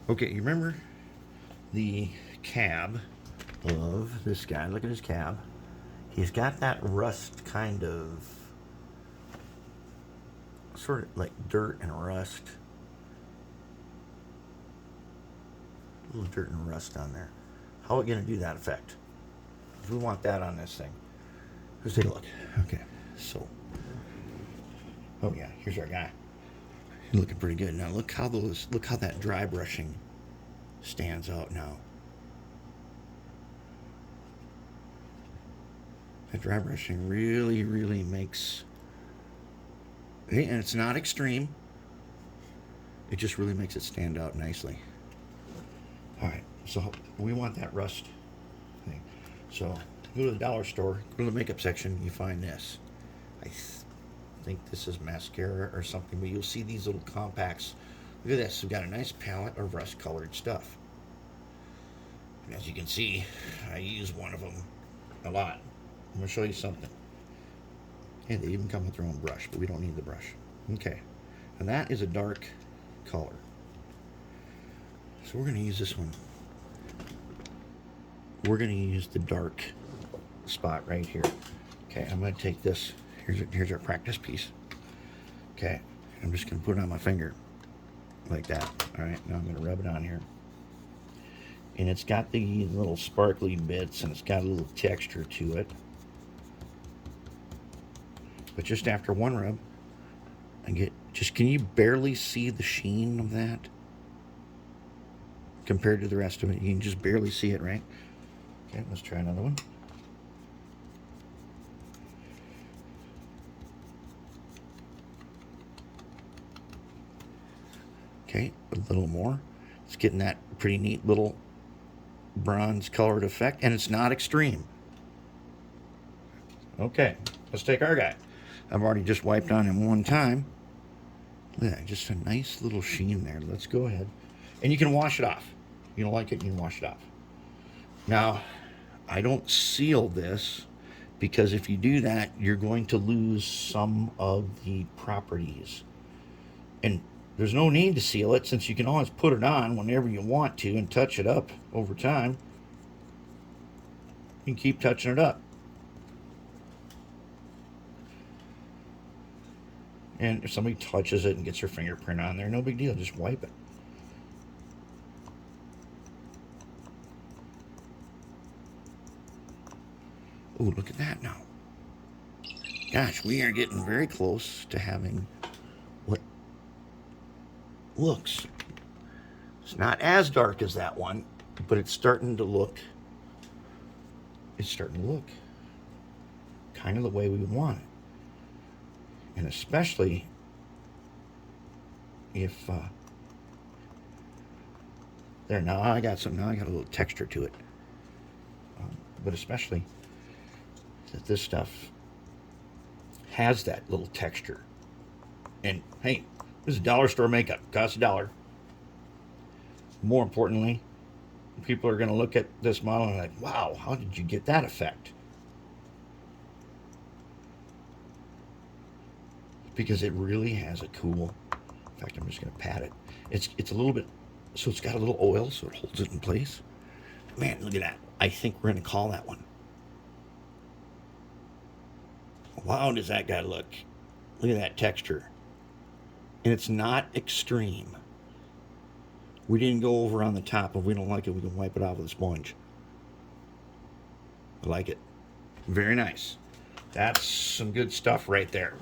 Okay, you remember the cab of this guy? Look at his cab. He's got that rust kind of, sort of like dirt and rust. A little dirt and rust on there. How are we going to do that effect? If we want that on this thing. Let's take a look. Okay, so, oh yeah, here's our guy. He's looking pretty good. Now look how that dry brushing stands out now. That dry brushing really, really makes, and it's not extreme. It just really makes it stand out nicely. All right, so we want that rust thing. So go to the dollar store, go to the makeup section, you find this. I think this is mascara or something, but you'll see these little compacts. Look at this, we've got a nice palette of rust colored stuff. And as you can see, I use one of them a lot. I'm going to show you something. And they even come with their own brush, but we don't need the brush. Okay, and that is a dark color. So we're going to use this one. We're going to use the dark spot right here. Okay, I'm going to take this. Here's our practice piece. Okay, I'm just going to put it on my finger like that. All right, now I'm going to rub it on here. And it's got the little sparkly bits, and it's got a little texture to it. But just after one rub, can you barely see the sheen of that? Compared to the rest of it, you can just barely see it, right? Okay, let's try another one. Okay, a little more. It's getting that pretty neat little bronze colored effect, and it's not extreme. Okay, let's take our guy. I've already just wiped on him one time. Look at that, just a nice little sheen there. Let's go ahead. And you can wash it off. You don't like it, you can wash it off. Now, I don't seal this because if you do that, you're going to lose some of the properties. And there's no need to seal it since you can always put it on whenever you want to and touch it up over time. You can keep touching it up. And if somebody touches it and gets their fingerprint on there, no big deal, just wipe it. Oh, look at that now. Gosh, we are getting very close to having what looks. It's not as dark as that one, but it's starting to look kind of the way we want it. And especially if there, now I got a little texture to it. But especially that this stuff has that little texture. And hey, this is dollar store makeup, costs $1. More importantly, people are going to look at this model and like, wow, how did you get that effect? Because it really has a cool, in fact, I'm just going to pat it. It's a little bit, so it's got a little oil, so it holds it in place. Man, look at that. I think we're going to call that one. Wow, does that guy look? Look at that texture. And it's not extreme. We didn't go over on the top. If we don't like it, we can wipe it off with a sponge. I like it. Very nice. That's some good stuff right there.